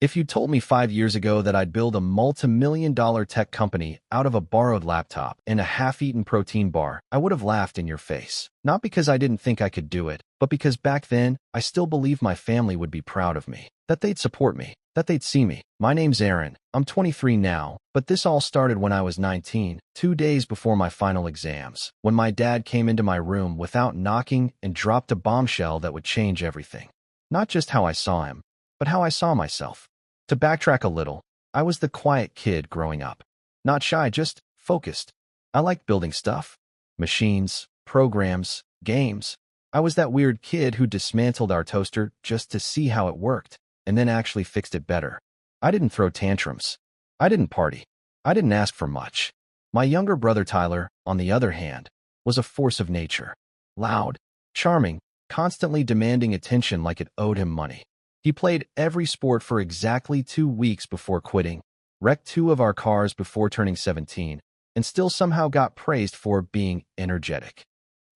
If you told me 5 years ago that I'd build a multi-million-dollar tech company out of a borrowed laptop and a half-eaten protein bar, I would have laughed in your face. Not because I didn't think I could do it, but because back then, I still believed my family would be proud of me, that they'd support me, that they'd see me. My name's Aaron. I'm 23 now, but this all started when I was 19, 2 days before my final exams, when my dad came into my room without knocking and dropped a bombshell that would change everything. Not just how I saw him, but how I saw myself. To backtrack a little, I was the quiet kid growing up. Not shy, just focused. I liked building stuff. Machines, programs, games. I was that weird kid who dismantled our toaster just to see how it worked, and then actually fixed it better. I didn't throw tantrums. I didn't party. I didn't ask for much. My younger brother Tyler, on the other hand, was a force of nature. Loud, charming, constantly demanding attention like it owed him money. He played every sport for exactly 2 weeks before quitting, wrecked 2 of our cars before turning 17, and still somehow got praised for being energetic.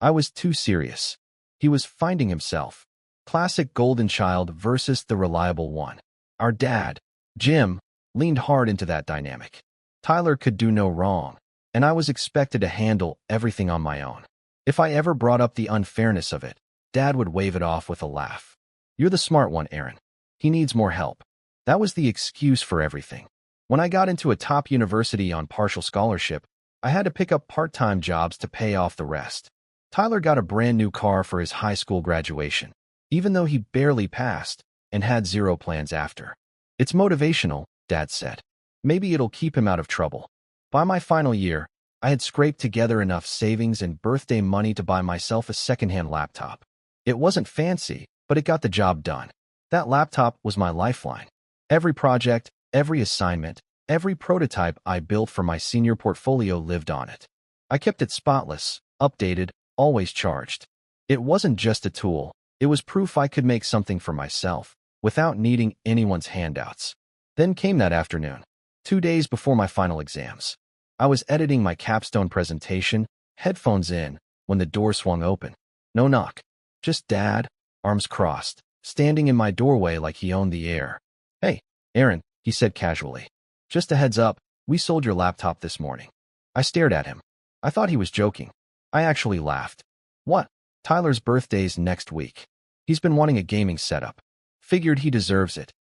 I was too serious. He was finding himself. Classic golden child versus the reliable one. Our dad, Jim, leaned hard into that dynamic. Tyler could do no wrong, and I was expected to handle everything on my own. If I ever brought up the unfairness of it, Dad would wave it off with a laugh. "You're the smart one, Aaron. He needs more help." That was the excuse for everything. When I got into a top university on partial scholarship, I had to pick up part-time jobs to pay off the rest. Tyler got a brand new car for his high school graduation, even though he barely passed and had 0 plans after. "It's motivational," Dad said. "Maybe it'll keep him out of trouble." By my final year, I had scraped together enough savings and birthday money to buy myself a secondhand laptop. It wasn't fancy, but it got the job done. That laptop was my lifeline. Every project, every assignment, every prototype I built for my senior portfolio lived on it. I kept it spotless, updated, always charged. It wasn't just a tool. It was proof I could make something for myself, without needing anyone's handouts. Then came that afternoon, 2 days before my final exams. I was editing my capstone presentation, headphones in, when the door swung open. No knock. Just Dad, arms crossed, standing in my doorway like he owned the air. "Hey, Aaron," he said casually. "Just a heads up, we sold your laptop this morning." I stared at him. I thought he was joking. I actually laughed. "What?" "Tyler's birthday's next week. He's been wanting a gaming setup. Figured he deserves it.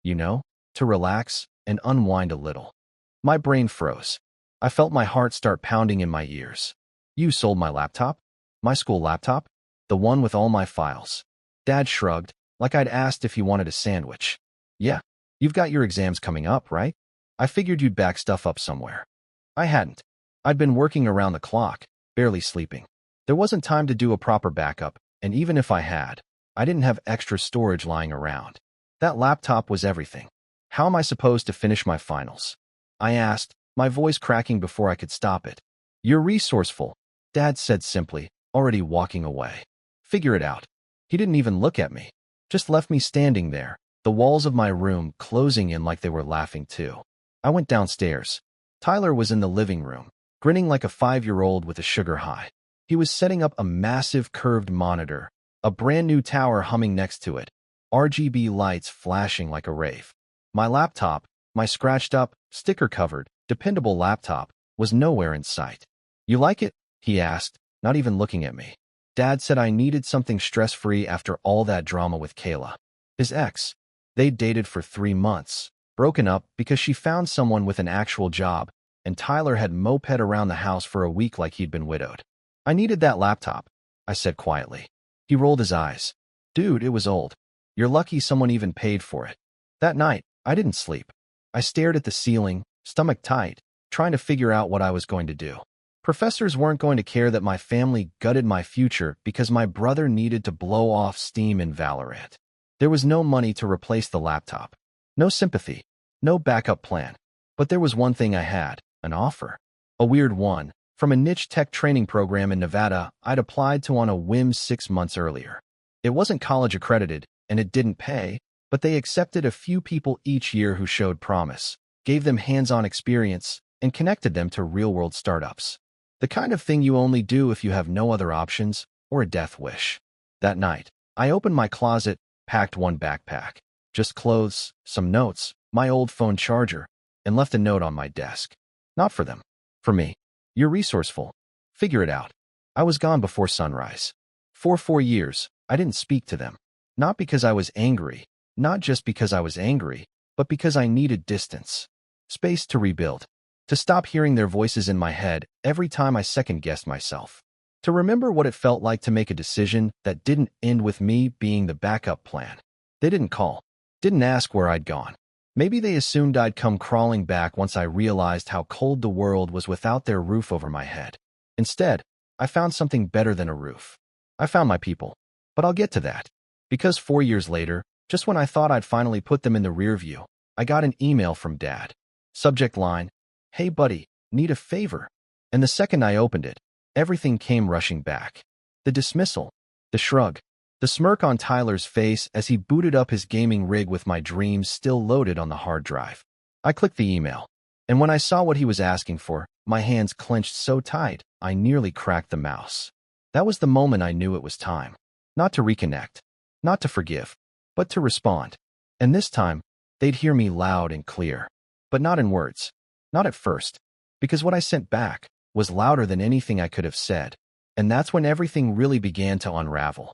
You know, to relax and unwind a little." My brain froze. I felt my heart start pounding in my ears. "You sold my laptop? My school laptop? The one with all my files?" Dad shrugged, like I'd asked if he wanted a sandwich. "Yeah, you've got your exams coming up, right? I figured you'd back stuff up somewhere." I hadn't. I'd been working around the clock, barely sleeping. There wasn't time to do a proper backup, and even if I had, I didn't have extra storage lying around. That laptop was everything. "How am I supposed to finish my finals?" I asked, my voice cracking before I could stop it. "You're resourceful," Dad said simply, already walking away. "Figure it out." He didn't even look at me, just left me standing there, the walls of my room closing in like they were laughing too. I went downstairs. Tyler was in the living room, grinning like a 5-year-old with a sugar high. He was setting up a massive curved monitor, a brand new tower humming next to it, RGB lights flashing like a rave. My laptop, my scratched-up, sticker-covered, dependable laptop, was nowhere in sight. "You like it?" he asked, not even looking at me. Dad said I needed something stress-free after all that drama with Kayla. His ex. They'd dated for 3 months, broken up because she found someone with an actual job, and Tyler had moped around the house for a week like he'd been widowed. "I needed that laptop," I said quietly. He rolled his eyes. "Dude, it was old. You're lucky someone even paid for it." That night, I didn't sleep. I stared at the ceiling, stomach tight, trying to figure out what I was going to do. Professors weren't going to care that my family gutted my future because my brother needed to blow off steam in Valorant. There was no money to replace the laptop. No sympathy. No backup plan. But there was one thing I had, an offer. A weird one, from a niche tech training program in Nevada I'd applied to on a whim 6 months earlier. It wasn't college accredited, and it didn't pay, but they accepted a few people each year who showed promise, gave them hands-on experience, and connected them to real-world startups. The kind of thing you only do if you have no other options or a death wish. That night, I opened my closet, packed one backpack. Just clothes, some notes, my old phone charger, and left a note on my desk. Not for them. For me. You're resourceful. Figure it out. I was gone before sunrise. For 4 years, I didn't speak to them. Not because I was angry, not just because I was angry, but because I needed distance. Space to rebuild. To stop hearing their voices in my head every time I second-guessed myself. To remember what it felt like to make a decision that didn't end with me being the backup plan. They didn't call. Didn't ask where I'd gone. Maybe they assumed I'd come crawling back once I realized how cold the world was without their roof over my head. Instead, I found something better than a roof. I found my people. But I'll get to that. Because 4 years later, just when I thought I'd finally put them in the rear view, I got an email from Dad. Subject line, "Hey buddy, need a favor?" And the second I opened it, everything came rushing back. The dismissal, the shrug, the smirk on Tyler's face as he booted up his gaming rig with my dreams still loaded on the hard drive. I clicked the email, and when I saw what he was asking for, my hands clenched so tight, I nearly cracked the mouse. That was the moment I knew it was time. Not to reconnect, not to forgive, but to respond. And this time, they'd hear me loud and clear. But not in words. Not at first. Because what I sent back was louder than anything I could have said. And that's when everything really began to unravel.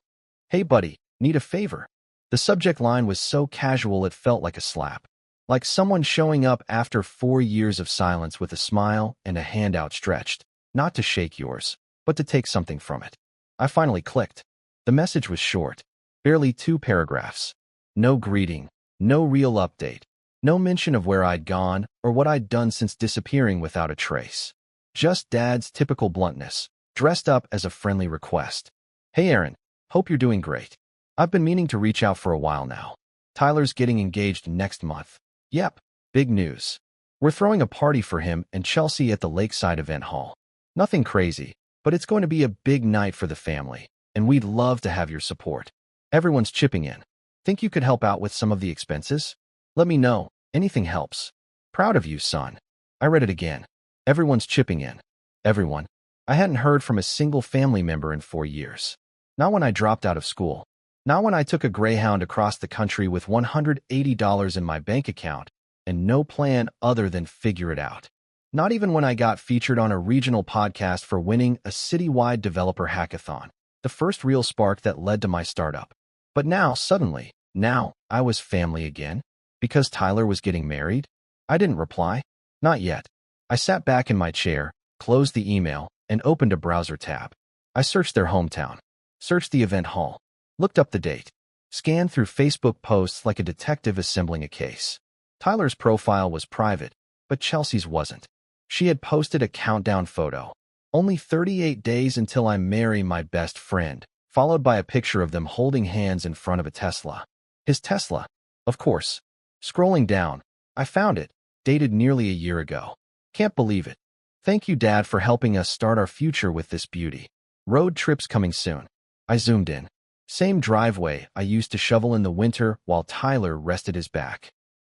"Hey buddy, need a favor?" The subject line was so casual it felt like a slap. Like someone showing up after 4 years of silence with a smile and a hand outstretched. Not to shake yours, but to take something from it. I finally clicked. The message was short. Barely 2 paragraphs. No greeting. No real update. No mention of where I'd gone or what I'd done since disappearing without a trace. Just Dad's typical bluntness, dressed up as a friendly request. "Hey Aaron, hope you're doing great. I've been meaning to reach out for a while now. Tyler's getting engaged next month. Yep, big news. We're throwing a party for him and Chelsea at the Lakeside Event Hall. Nothing crazy, but it's going to be a big night for the family, and we'd love to have your support. Everyone's chipping in. Think you could help out with some of the expenses? Let me know. Anything helps. Proud of you, son." I read it again. Everyone's chipping in. Everyone. I hadn't heard from a single family member in 4 years. Not when I dropped out of school. Not when I took a Greyhound across the country with $180 in my bank account and no plan other than figure it out. Not even when I got featured on a regional podcast for winning a citywide developer hackathon, the first real spark that led to my startup. But now, suddenly, I was family again. Because Tyler was getting married? I didn't reply. Not yet. I sat back in my chair, closed the email, and opened a browser tab. I searched their hometown. Searched the event hall. Looked up the date. Scanned through Facebook posts like a detective assembling a case. Tyler's profile was private, but Chelsea's wasn't. She had posted a countdown photo. Only 38 days until I marry my best friend, followed by a picture of them holding hands in front of a Tesla. His Tesla, of course. Scrolling down, I found it, dated nearly a year ago. Can't believe it. "Thank you, Dad, for helping us start our future with this beauty. Road trips coming soon." I zoomed in. Same driveway I used to shovel in the winter while Tyler rested his back.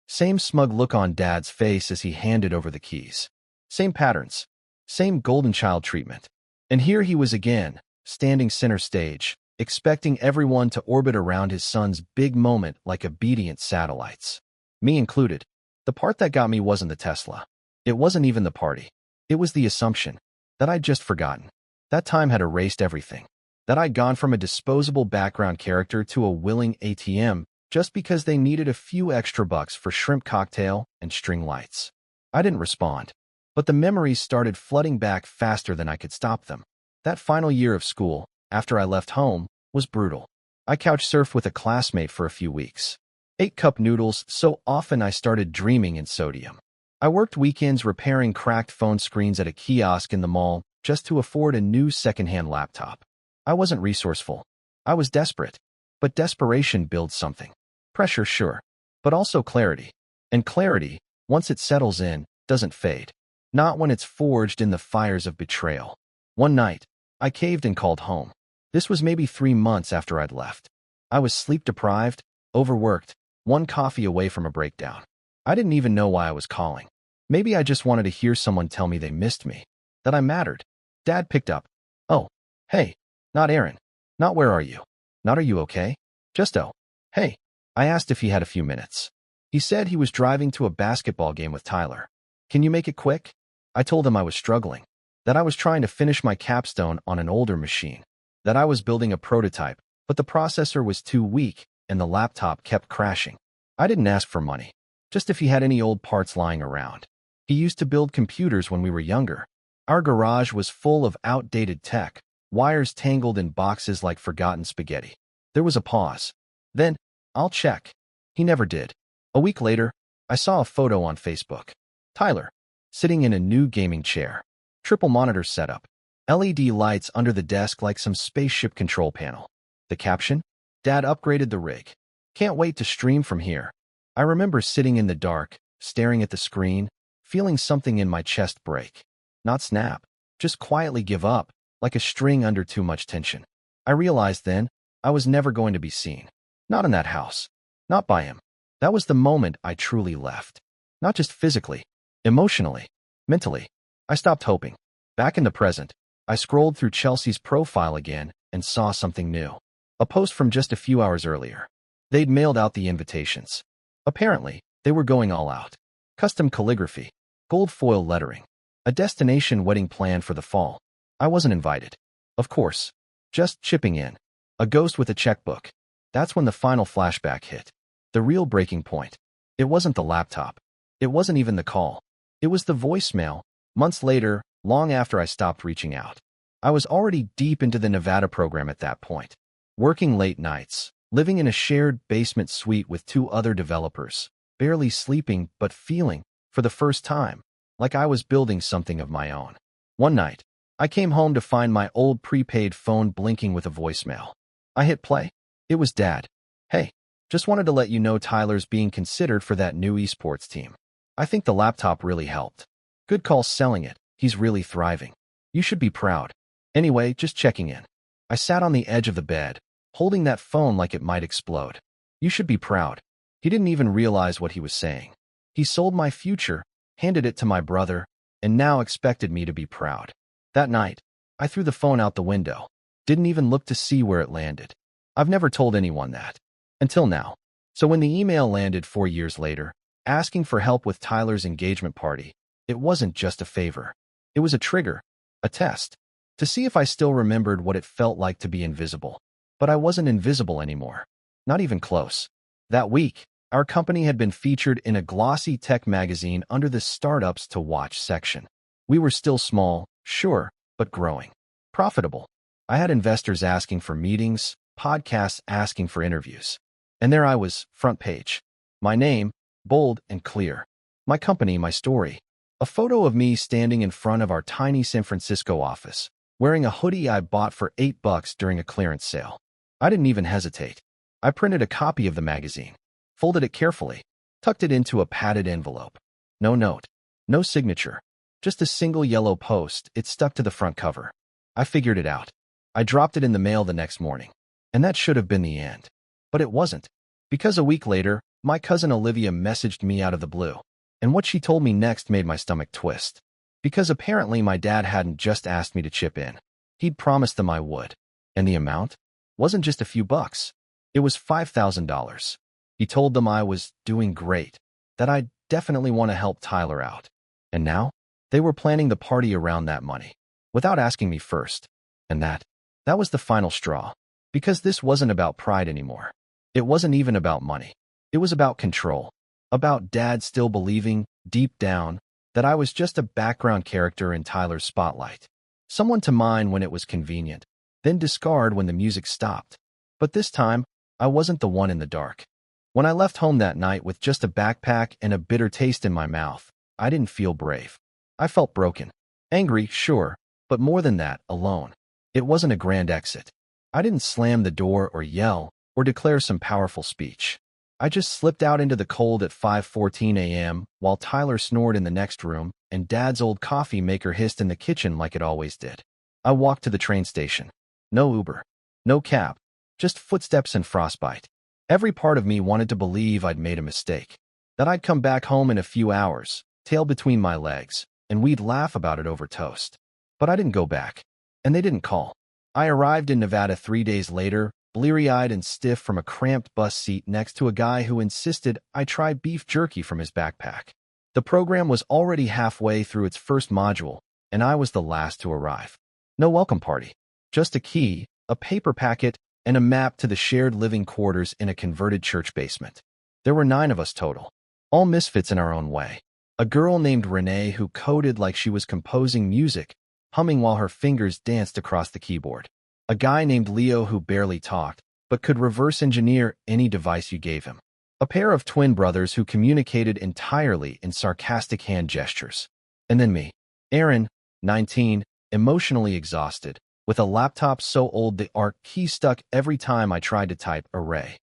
Same smug look on Dad's face as he handed over the keys. Same patterns. Same golden child treatment. And here he was again, standing center stage, expecting everyone to orbit around his son's big moment like obedient satellites. Me included. The part that got me wasn't the Tesla. It wasn't even the party. It was the assumption that I'd just forgotten. That time had erased everything. That I'd gone from a disposable background character to a willing ATM just because they needed a few extra bucks for shrimp cocktail and string lights. I didn't respond, but the memories started flooding back faster than I could stop them. That final year of school, after I left home, was brutal. I couch surfed with a classmate for a few weeks. Ate cup noodles so often I started dreaming in sodium. I worked weekends repairing cracked phone screens at a kiosk in the mall just to afford a new secondhand laptop. I wasn't resourceful. I was desperate. But desperation builds something. Pressure, sure, but also clarity. And clarity, once it settles in, doesn't fade. Not when it's forged in the fires of betrayal. One night, I caved and called home. This was maybe 3 months after I'd left. I was sleep-deprived, overworked, 1 coffee away from a breakdown. I didn't even know why I was calling. Maybe I just wanted to hear someone tell me they missed me, that I mattered. Dad picked up. "Oh, hey, not Aaron. Not where are you? Not are you okay? Just oh, hey." I asked if he had a few minutes. He said he was driving to a basketball game with Tyler. Can you make it quick? I told him I was struggling, that I was trying to finish my capstone on an older machine, that I was building a prototype, but the processor was too weak and the laptop kept crashing. I didn't ask for money, just if he had any old parts lying around. He used to build computers when we were younger. Our garage was full of outdated tech, wires tangled in boxes like forgotten spaghetti. There was a pause. Then, I'll check. He never did. A week later, I saw a photo on Facebook. Tyler, sitting in a new gaming chair. Triple monitor setup. LED lights under the desk like some spaceship control panel. The caption? Dad upgraded the rig. Can't wait to stream from here. I remember sitting in the dark, staring at the screen, feeling something in my chest break. Not snap, just quietly give up, like a string under too much tension. I realized then I was never going to be seen. Not in that house. Not by him. That was the moment I truly left. Not just physically, emotionally, mentally. I stopped hoping. Back in the present, I scrolled through Chelsea's profile again and saw something new. A post from just a few hours earlier. They'd mailed out the invitations. Apparently, they were going all out. Custom calligraphy, gold foil lettering, a destination wedding planned for the fall. I wasn't invited. Of course. Just chipping in. A ghost with a checkbook. That's when the final flashback hit. The real breaking point. It wasn't the laptop. It wasn't even the call. It was the voicemail. Months later, long after I stopped reaching out. I was already deep into the Nevada program at that point. Working late nights, living in a shared basement suite with 2 other developers, barely sleeping but feeling, for the first time, like I was building something of my own. One night, I came home to find my old prepaid phone blinking with a voicemail. I hit play. It was Dad. Hey, just wanted to let you know Tyler's being considered for that new esports team. I think the laptop really helped. Good call selling it. He's really thriving. You should be proud. Anyway, just checking in. I sat on the edge of the bed, holding that phone like it might explode. You should be proud. He didn't even realize what he was saying. He sold my future, handed it to my brother, and now expected me to be proud. That night, I threw the phone out the window. Didn't even look to see where it landed. I've never told anyone that. Until now. So when the email landed 4 years later, asking for help with Tyler's engagement party, it wasn't just a favor. It was a trigger, a test, to see if I still remembered what it felt like to be invisible. But I wasn't invisible anymore. Not even close. That week, our company had been featured in a glossy tech magazine under the Startups to Watch section. We were still small, sure, but growing. Profitable. I had investors asking for meetings, podcasts asking for interviews. And there I was, front page. My name, bold and clear. My company, my story. A photo of me standing in front of our tiny San Francisco office, wearing a hoodie I bought for $8 during a clearance sale. I didn't even hesitate. I printed a copy of the magazine, folded it carefully, tucked it into a padded envelope. No note, no signature, just a single yellow post. It stuck to the front cover. I figured it out. I dropped it in the mail the next morning. And that should have been the end. But it wasn't. Because a week later, my cousin Olivia messaged me out of the blue. And what she told me next made my stomach twist. Because apparently my dad hadn't just asked me to chip in. He'd promised them I would. And the amount wasn't just a few bucks. It was $5,000. He told them I was doing great, that I'd definitely want to help Tyler out. And now, they were planning the party around that money, without asking me first. And that was the final straw. Because this wasn't about pride anymore. It wasn't even about money. It was about control. About Dad still believing, deep down, that I was just a background character in Tyler's spotlight. Someone to mine when it was convenient, then discard when the music stopped. But this time, I wasn't the one in the dark. When I left home that night with just a backpack and a bitter taste in my mouth, I didn't feel brave. I felt broken. Angry, sure, but more than that, alone. It wasn't a grand exit. I didn't slam the door or yell or declare some powerful speech. I just slipped out into the cold at 5:14 a.m. while Tyler snored in the next room and Dad's old coffee maker hissed in the kitchen like it always did. I walked to the train station. No Uber. No cab. Just footsteps and frostbite. Every part of me wanted to believe I'd made a mistake. That I'd come back home in a few hours, tail between my legs, and we'd laugh about it over toast. But I didn't go back. And they didn't call. I arrived in Nevada 3 days later, bleary-eyed and stiff from a cramped bus seat next to a guy who insisted I try beef jerky from his backpack. The program was already halfway through its first module, and I was the last to arrive. No welcome party. Just a key, a paper packet, and a map to the shared living quarters in a converted church basement. There were 9 of us total, all misfits in our own way. A girl named Renee who coded like she was composing music, humming while her fingers danced across the keyboard. A guy named Leo who barely talked, but could reverse engineer any device you gave him. A pair of twin brothers who communicated entirely in sarcastic hand gestures. And then me, Aaron, 19, emotionally exhausted, with a laptop so old the ARC key stuck every time I tried to type array.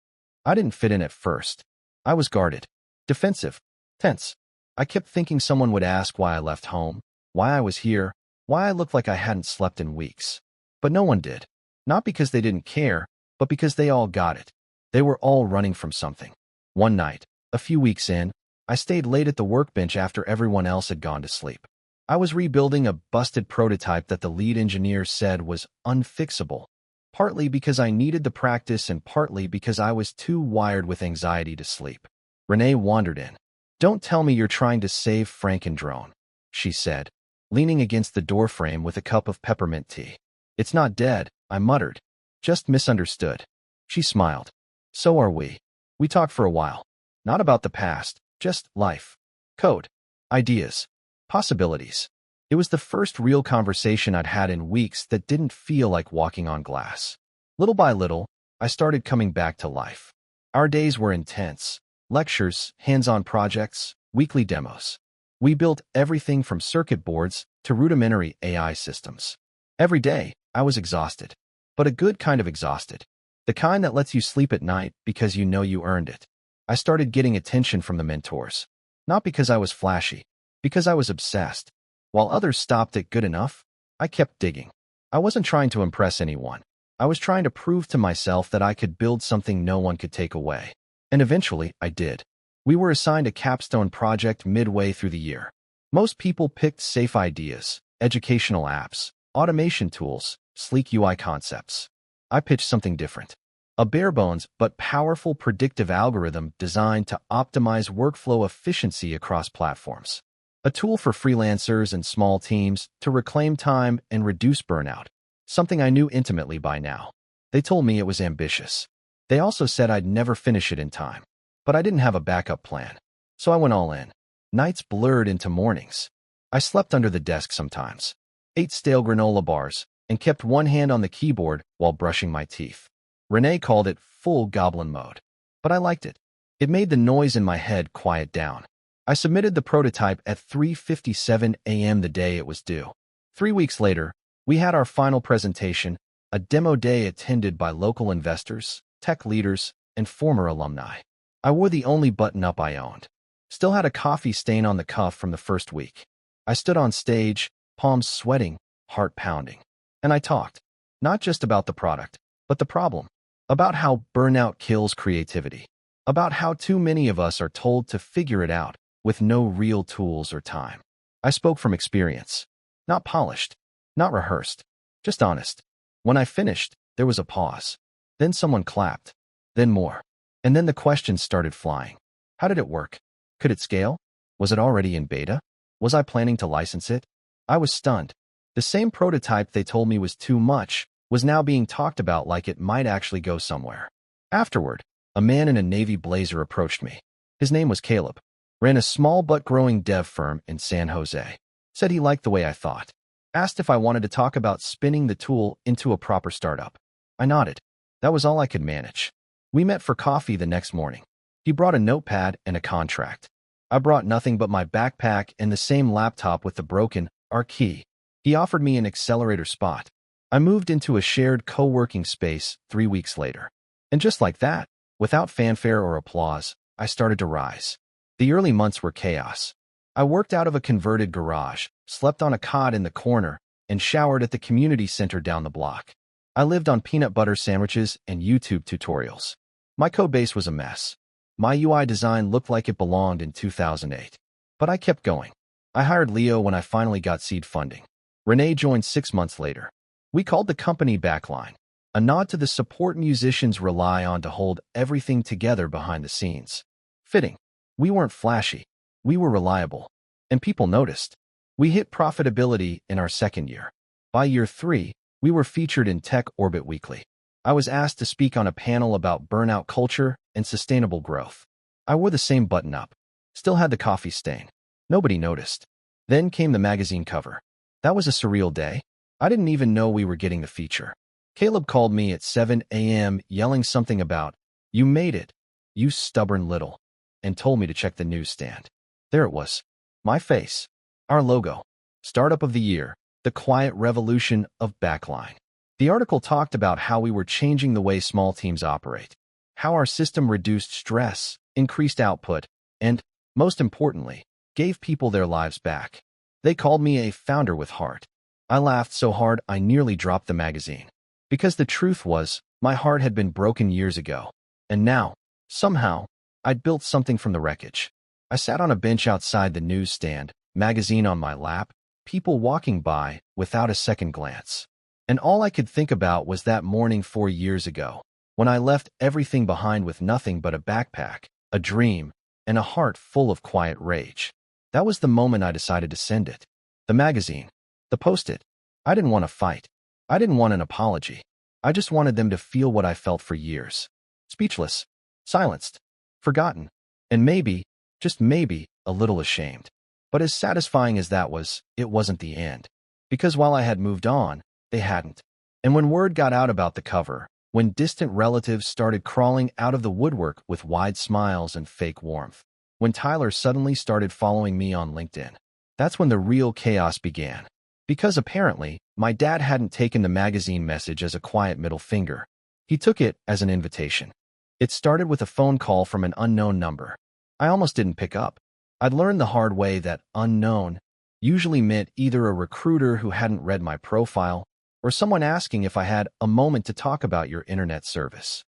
I didn't fit in at first. I was guarded, defensive, tense. I kept thinking someone would ask why I left home, why I was here, why I looked like I hadn't slept in weeks. But no one did. Not because they didn't care, but because they all got it. They were all running from something. One night, a few weeks in, I stayed late at the workbench after everyone else had gone to sleep. I was rebuilding a busted prototype that the lead engineer said was unfixable, partly because I needed the practice and partly because I was too wired with anxiety to sleep. Renee wandered in. "Don't tell me you're trying to save Frankendrone," she said, leaning against the doorframe with a cup of peppermint tea. "It's not dead," I muttered. "Just misunderstood." She smiled. "So are we. We talked for a while. Not about the past, just life. Code. Ideas. Possibilities." It was the first real conversation I'd had in weeks that didn't feel like walking on glass. Little by little, I started coming back to life. Our days were intense. Lectures, hands-on projects, weekly demos. We built everything from circuit boards to rudimentary AI systems. Every day, I was exhausted. But a good kind of exhausted. The kind that lets you sleep at night because you know you earned it. I started getting attention from the mentors. Not because I was flashy, because I was obsessed. While others stopped at good enough, I kept digging. I wasn't trying to impress anyone. I was trying to prove to myself that I could build something no one could take away. And eventually, I did. We were assigned a capstone project midway through the year. Most people picked safe ideas, educational apps, automation tools, sleek UI concepts. I pitched something different. A bare-bones but powerful predictive algorithm designed to optimize workflow efficiency across platforms. A tool for freelancers and small teams to reclaim time and reduce burnout, something I knew intimately by now. They told me it was ambitious. They also said I'd never finish it in time. But I didn't have a backup plan, so I went all in. Nights blurred into mornings. I slept under the desk sometimes, ate stale granola bars, and kept one hand on the keyboard while brushing my teeth. Renee called it full goblin mode, but I liked it. It made the noise in my head quiet down. I submitted the prototype at 3:57 a.m. the day it was due. 3 weeks later, we had our final presentation, a demo day attended by local investors, tech leaders, and former alumni. I wore the only button-up I owned. Still had a coffee stain on the cuff from the first week. I stood on stage, palms sweating, heart pounding. And I talked, not just about the product, but the problem. About how burnout kills creativity. About how too many of us are told to figure it out with no real tools or time. I spoke from experience. Not polished, not rehearsed, just honest. When I finished, there was a pause. Then someone clapped. Then more. And then the questions started flying. How did it work? Could it scale? Was it already in beta? Was I planning to license it? I was stunned. The same prototype they told me was too much was now being talked about like it might actually go somewhere. Afterward, a man in a navy blazer approached me. His name was Caleb. Ran a small but growing dev firm in San Jose. Said he liked the way I thought. Asked if I wanted to talk about spinning the tool into a proper startup. I nodded. That was all I could manage. We met for coffee the next morning. He brought a notepad and a contract. I brought nothing but my backpack and the same laptop with the broken ARC key. He offered me an accelerator spot. I moved into a shared co-working space 3 weeks later. And just like that, without fanfare or applause, I started to rise. The early months were chaos. I worked out of a converted garage, slept on a cot in the corner, and showered at the community center down the block. I lived on peanut butter sandwiches and YouTube tutorials. My codebase was a mess. My UI design looked like it belonged in 2008. But I kept going. I hired Leo when I finally got seed funding. Renee joined 6 months later. We called the company Backline. a nod to the support musicians rely on to hold everything together behind the scenes. Fitting. We weren't flashy. We were reliable. And people noticed. We hit profitability in our second year. By year 3, we were featured in Tech Orbit Weekly. I was asked to speak on a panel about burnout culture and sustainable growth. I wore the same button-up. Still had the coffee stain. Nobody noticed. Then came the magazine cover. That was a surreal day. I didn't even know we were getting the feature. Caleb called me at 7 a.m. yelling something about, "You made it, you stubborn little," and told me to check the newsstand. There it was. My face. Our logo. Startup of the Year. The quiet revolution of Backline. The article talked about how we were changing the way small teams operate, how our system reduced stress, increased output, and, most importantly, gave people their lives back. They called me a founder with heart. I laughed so hard I nearly dropped the magazine. Because the truth was, my heart had been broken years ago. And now, somehow, I'd built something from the wreckage. I sat on a bench outside the newsstand, magazine on my lap, people walking by without a second glance. And all I could think about was that morning 4 years ago, when I left everything behind with nothing but a backpack, a dream, and a heart full of quiet rage. That was the moment I decided to send it. The magazine. The post-it. I didn't want to fight. I didn't want an apology. I just wanted them to feel what I felt for years. Speechless. Silenced. Forgotten. And maybe, just maybe, a little ashamed. But as satisfying as that was, it wasn't the end. Because while I had moved on, they hadn't. And when word got out about the cover, when distant relatives started crawling out of the woodwork with wide smiles and fake warmth, when Tyler suddenly started following me on LinkedIn, that's when the real chaos began. Because apparently, my dad hadn't taken the magazine message as a quiet middle finger. He took it as an invitation. It started with a phone call from an unknown number. I almost didn't pick up. I'd learned the hard way that unknown usually meant either a recruiter who hadn't read my profile or someone asking if I had a moment to talk about your internet service.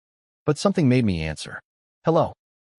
But something made me answer. Hello.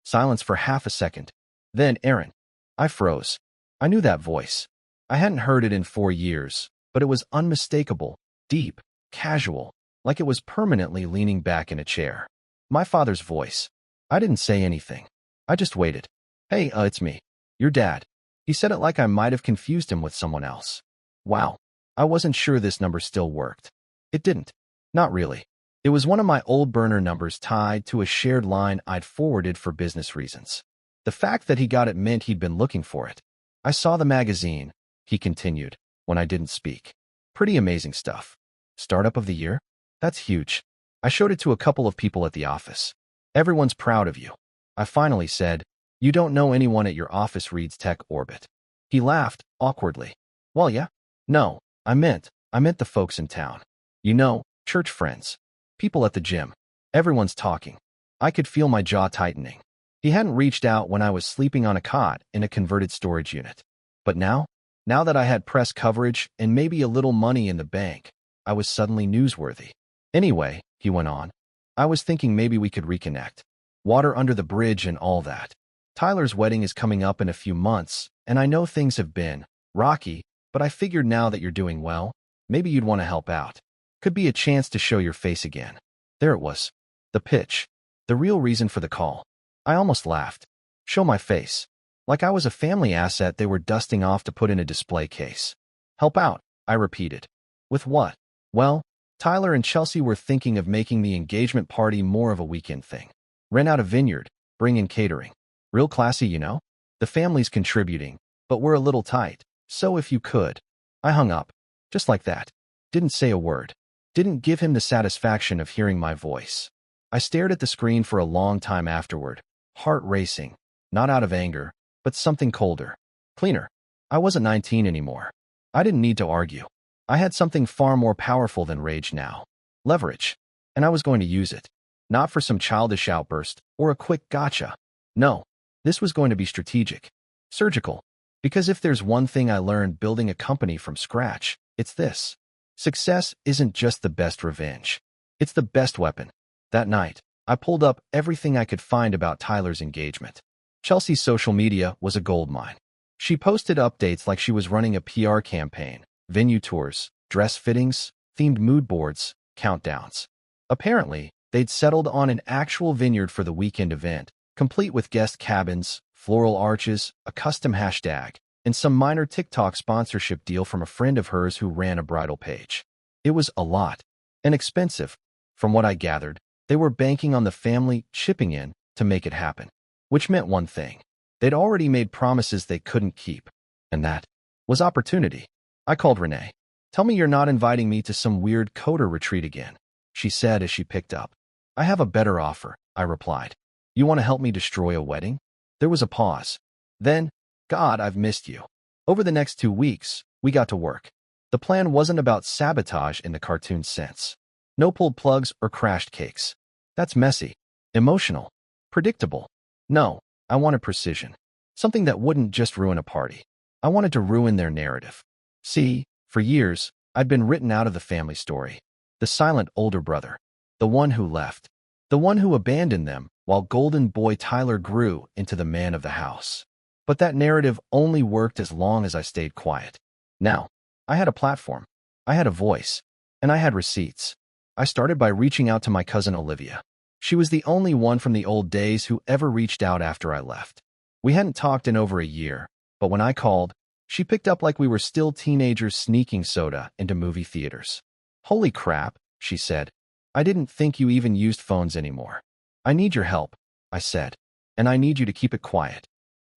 Silence for half a second. Then, Aaron. I froze. I knew that voice. I hadn't heard it in 4 years, but it was unmistakable, deep, casual, like it was permanently leaning back in a chair. My father's voice. I didn't say anything. I just waited. Hey, it's me. Your dad. He said it like I might have confused him with someone else. Wow. I wasn't sure this number still worked. It didn't. Not really. It was one of my old burner numbers tied to a shared line I'd forwarded for business reasons. The fact that he got it meant he'd been looking for it. I saw the magazine, he continued, when I didn't speak. Pretty amazing stuff. Startup of the Year? That's huge. I showed it to a couple of people at the office. Everyone's proud of you. I finally said, you don't know anyone at your office reads Tech Orbit. He laughed, awkwardly. Well, yeah. No, I meant the folks in town. You know, church friends. People at the gym. Everyone's talking. I could feel my jaw tightening. He hadn't reached out when I was sleeping on a cot in a converted storage unit. But now that I had press coverage and maybe a little money in the bank, I was suddenly newsworthy. Anyway, he went on, I was thinking maybe we could reconnect. Water under the bridge and all that. Tyler's wedding is coming up in a few months, and I know things have been rocky, but I figured now that you're doing well, maybe you'd want to help out. Could be a chance to show your face again. There it was. The pitch. The real reason for the call. I almost laughed. Show my face. Like I was a family asset they were dusting off to put in a display case. Help out, I repeated. With what? Well, Tyler and Chelsea were thinking of making the engagement party more of a weekend thing. Rent out a vineyard, bring in catering. Real classy, you know? The family's contributing, but we're a little tight, so if you could. I hung up. Just like that. Didn't say a word. Didn't give him the satisfaction of hearing my voice. I stared at the screen for a long time afterward, heart racing, not out of anger, but something colder, cleaner. I wasn't 19 anymore. I didn't need to argue. I had something far more powerful than rage now. Leverage. And I was going to use it. Not for some childish outburst or a quick gotcha. No, this was going to be strategic. Surgical. Because if there's one thing I learned building a company from scratch, it's this. Success isn't just the best revenge. It's the best weapon. That night, I pulled up everything I could find about Tyler's engagement. Chelsea's social media was a goldmine. She posted updates like she was running a PR campaign, venue tours, dress fittings, themed mood boards, countdowns. Apparently, they'd settled on an actual vineyard for the weekend event, complete with guest cabins, floral arches, a custom hashtag, and some minor TikTok sponsorship deal from a friend of hers who ran a bridal page. It was a lot, and expensive. From what I gathered, they were banking on the family chipping in to make it happen, which meant one thing. They'd already made promises they couldn't keep, and that was opportunity. I called Renee. "Tell me you're not inviting me to some weird coder retreat again," she said as she picked up. "I have a better offer," I replied. "You want to help me destroy a wedding?" There was a pause. Then, "God, I've missed you." Over the next 2 weeks, we got to work. The plan wasn't about sabotage in the cartoon sense. No pulled plugs or crashed cakes. That's messy, emotional, predictable. No, I wanted precision. Something that wouldn't just ruin a party. I wanted to ruin their narrative. See, for years, I'd been written out of the family story. The silent older brother. The one who left. The one who abandoned them while golden boy Tyler grew into the man of the house. But that narrative only worked as long as I stayed quiet. Now, I had a platform. I had a voice. And I had receipts. I started by reaching out to my cousin Olivia. She was the only one from the old days who ever reached out after I left. We hadn't talked in over a year, but when I called, she picked up like we were still teenagers sneaking soda into movie theaters. "Holy crap," she said. "I didn't think you even used phones anymore." "I need your help," I said, "and I need you to keep it quiet."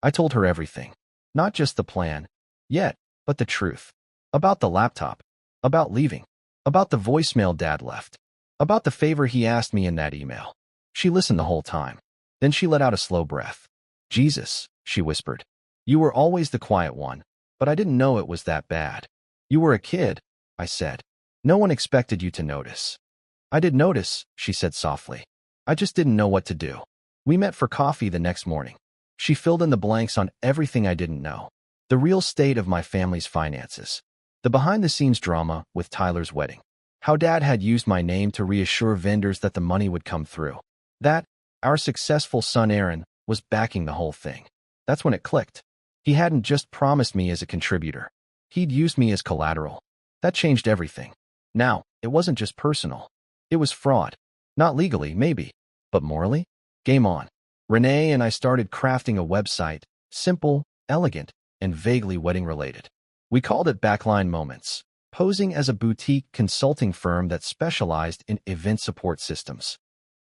I told her everything. Not just the plan, yet, but the truth. About the laptop. About leaving. About the voicemail Dad left. About the favor he asked me in that email. She listened the whole time. Then she let out a slow breath. "Jesus," she whispered. "You were always the quiet one, but I didn't know it was that bad." "You were a kid," I said. "No one expected you to notice." "I did notice," she said softly. "I just didn't know what to do." We met for coffee the next morning. She filled in the blanks on everything I didn't know. The real state of my family's finances. The behind-the-scenes drama with Tyler's wedding. How Dad had used my name to reassure vendors that the money would come through. That, our successful son Aaron, was backing the whole thing. That's when it clicked. He hadn't just promised me as a contributor. He'd used me as collateral. That changed everything. Now, it wasn't just personal. It was fraud. Not legally, maybe, but morally? Game on. Renee and I started crafting a website, simple, elegant, and vaguely wedding-related. We called it Backline Moments, posing as a boutique consulting firm that specialized in event support systems.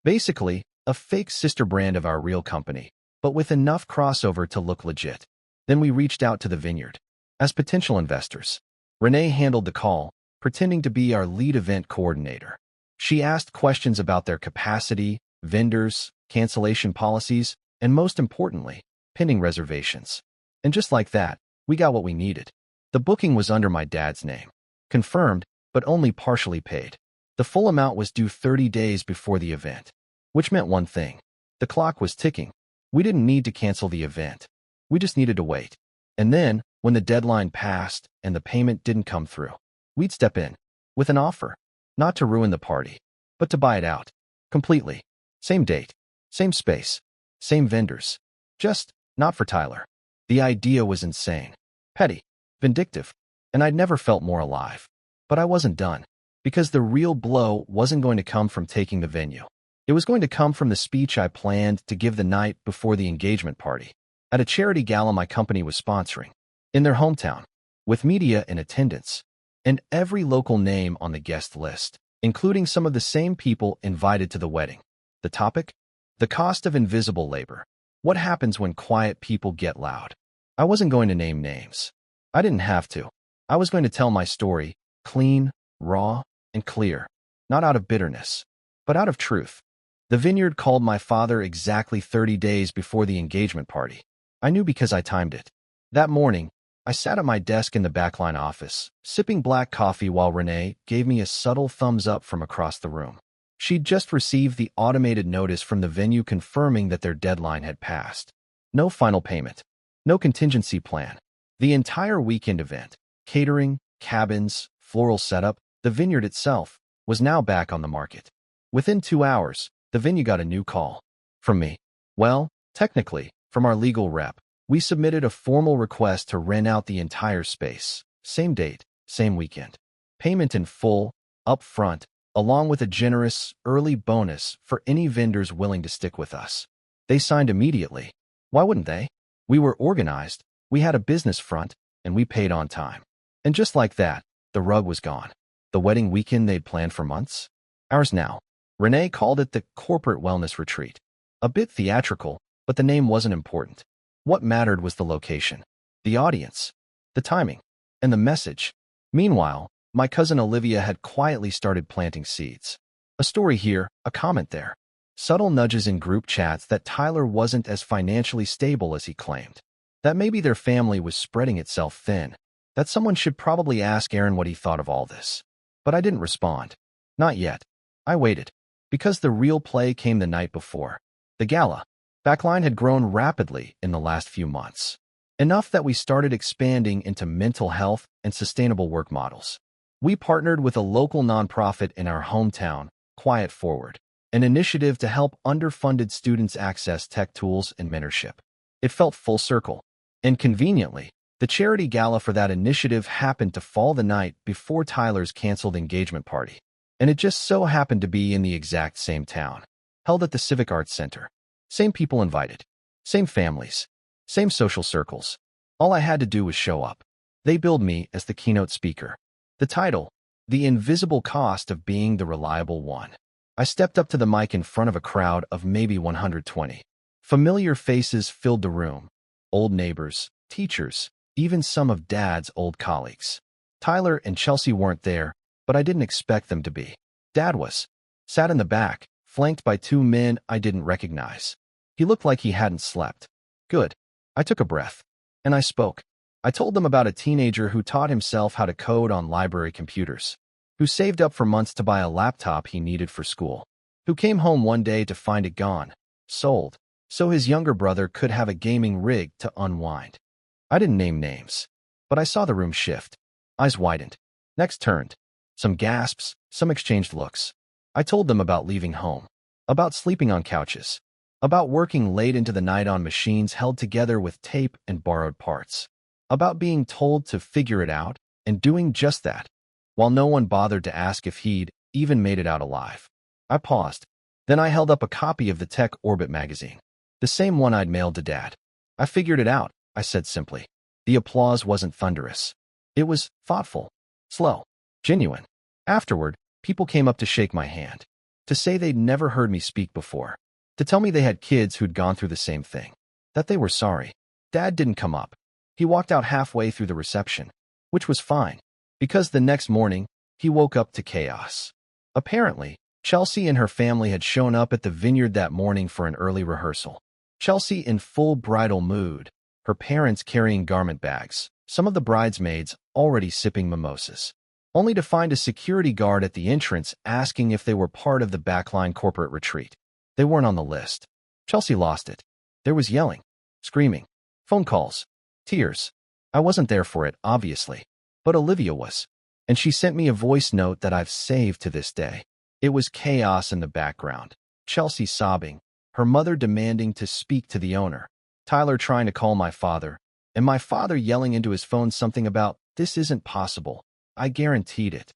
Basically, a fake sister brand of our real company, but with enough crossover to look legit. Then we reached out to the vineyard. As potential investors, Renee handled the call, pretending to be our lead event coordinator. She asked questions about their capacity, vendors, cancellation policies, and most importantly, pending reservations. And just like that, we got what we needed. The booking was under my dad's name. Confirmed, but only partially paid. The full amount was due 30 days before the event. Which meant one thing. The clock was ticking. We didn't need to cancel the event. We just needed to wait. And then, when the deadline passed and the payment didn't come through, we'd step in. With an offer. Not to ruin the party, but to buy it out. Completely. Same date. Same space. Same vendors. Just, not for Tyler. The idea was insane. Petty. Vindictive. And I'd never felt more alive. But I wasn't done. Because the real blow wasn't going to come from taking the venue. It was going to come from the speech I planned to give the night before the engagement party. At a charity gala my company was sponsoring. In their hometown. With media in attendance. And every local name on the guest list. Including some of the same people invited to the wedding. The topic? The cost of invisible labor. What happens when quiet people get loud? I wasn't going to name names. I didn't have to. I was going to tell my story, clean, raw, and clear. Not out of bitterness, but out of truth. The vineyard called my father exactly 30 days before the engagement party. I knew because I timed it. That morning, I sat at my desk in the backline office, sipping black coffee while Renee gave me a subtle thumbs up from across the room. She'd just received the automated notice from the venue confirming that their deadline had passed. No final payment. No contingency plan. The entire weekend event, catering, cabins, floral setup, the vineyard itself, was now back on the market. Within 2 hours, the venue got a new call. From me. Well, technically, from our legal rep. We submitted a formal request to rent out the entire space. Same date, same weekend. Payment in full, up front, along with a generous, early bonus for any vendors willing to stick with us. They signed immediately. Why wouldn't they? We were organized, we had a business front, and we paid on time. And just like that, the rug was gone. The wedding weekend they'd planned for months? Ours now. Renee called it the Corporate Wellness Retreat. A bit theatrical, but the name wasn't important. What mattered was the location, the audience, the timing, and the message. Meanwhile, my cousin Olivia had quietly started planting seeds. A story here, a comment there. Subtle nudges in group chats that Tyler wasn't as financially stable as he claimed. That maybe their family was spreading itself thin. That someone should probably ask Aaron what he thought of all this. But I didn't respond. Not yet. I waited. Because the real play came the night before. The gala. Backline had grown rapidly in the last few months. Enough that we started expanding into mental health and sustainable work models. We partnered with a local nonprofit in our hometown, Quiet Forward, an initiative to help underfunded students access tech tools and mentorship. It felt full circle. And conveniently, the charity gala for that initiative happened to fall the night before Tyler's canceled engagement party. And it just so happened to be in the exact same town. Held at the Civic Arts Center. Same people invited. Same families. Same social circles. All I had to do was show up. They billed me as the keynote speaker. The title, The Invisible Cost of Being the Reliable One. I stepped up to the mic in front of a crowd of maybe 120. Familiar faces filled the room. Old neighbors, teachers, even some of Dad's old colleagues. Tyler and Chelsea weren't there, but I didn't expect them to be. Dad was. Sat in the back, flanked by two men I didn't recognize. He looked like he hadn't slept. Good. I took a breath. And I spoke. I told them about a teenager who taught himself how to code on library computers, who saved up for months to buy a laptop he needed for school, who came home one day to find it gone, sold, so his younger brother could have a gaming rig to unwind. I didn't name names, but I saw the room shift. Eyes widened. Necks turned. Some gasps, some exchanged looks. I told them about leaving home, about sleeping on couches, about working late into the night on machines held together with tape and borrowed parts, about being told to figure it out and doing just that, while no one bothered to ask if he'd even made it out alive. I paused. Then I held up a copy of the Tech Orbit magazine, the same one I'd mailed to Dad. I figured it out, I said simply. The applause wasn't thunderous. It was thoughtful, slow, genuine. Afterward, people came up to shake my hand, to say they'd never heard me speak before, to tell me they had kids who'd gone through the same thing, that they were sorry. Dad didn't come up. He walked out halfway through the reception, which was fine, because the next morning, he woke up to chaos. Apparently, Chelsea and her family had shown up at the vineyard that morning for an early rehearsal. Chelsea in full bridal mood, her parents carrying garment bags, some of the bridesmaids already sipping mimosas, only to find a security guard at the entrance asking if they were part of the Backline corporate retreat. They weren't on the list. Chelsea lost it. There was yelling, screaming, phone calls, tears. I wasn't there for it, obviously, but Olivia was, and she sent me a voice note that I've saved to this day. It was chaos in the background. Chelsea sobbing, her mother demanding to speak to the owner, Tyler trying to call my father, and my father yelling into his phone something about, "This isn't possible. I guaranteed it."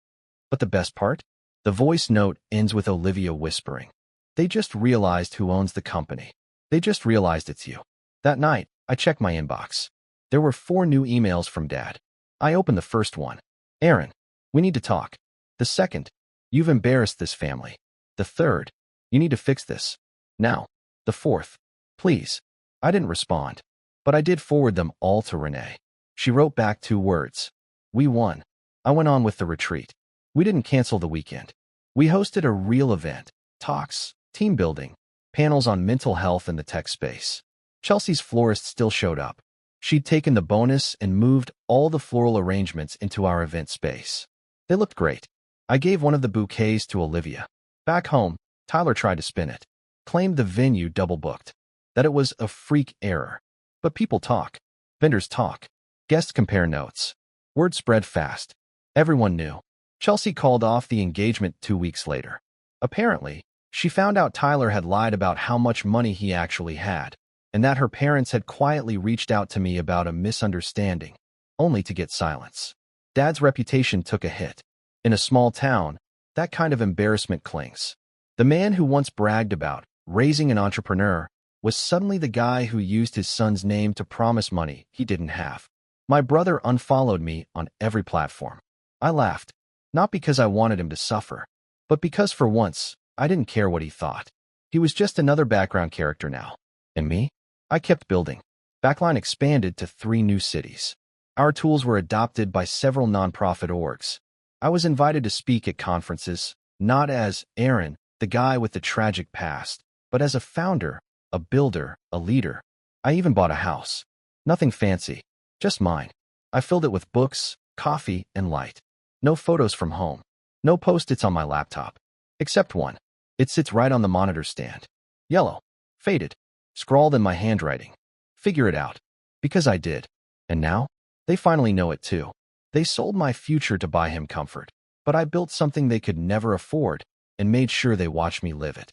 But the best part? The voice note ends with Olivia whispering, "They just realized who owns the company. They just realized it's you." That night, I checked my inbox. There were 4 new emails from Dad. I opened the first one. "Aaron, we need to talk." The second, "You've embarrassed this family." The third, "You need to fix this. Now." The fourth, "Please." I didn't respond, but I did forward them all to Renee. She wrote back 2 words. "We won." I went on with the retreat. We didn't cancel the weekend. We hosted a real event, talks, team building, panels on mental health in the tech space. Chelsea's florist still showed up. She'd taken the bonus and moved all the floral arrangements into our event space. They looked great. I gave one of the bouquets to Olivia. Back home, Tyler tried to spin it, claimed the venue double-booked, that it was a freak error. But people talk. Vendors talk. Guests compare notes. Word spread fast. Everyone knew. Chelsea called off the engagement 2 weeks later. Apparently, she found out Tyler had lied about how much money he actually had, and that her parents had quietly reached out to me about a misunderstanding, only to get silence. Dad's reputation took a hit. In a small town, that kind of embarrassment clings. The man who once bragged about raising an entrepreneur was suddenly the guy who used his son's name to promise money he didn't have. My brother unfollowed me on every platform. I laughed, not because I wanted him to suffer, but because for once, I didn't care what he thought. He was just another background character now. And me? I kept building. Backline expanded to 3 new cities. Our tools were adopted by several nonprofit orgs. I was invited to speak at conferences, not as Aaron, the guy with the tragic past, but as a founder, a builder, a leader. I even bought a house. Nothing fancy, just mine. I filled it with books, coffee, and light. No photos from home. No post-its on my laptop. Except one. It sits right on the monitor stand. Yellow. Faded. Scrawled in my handwriting. Figure it out. Because I did. And now? They finally know it too. They sold my future to buy him comfort. But I built something they could never afford and made sure they watched me live it.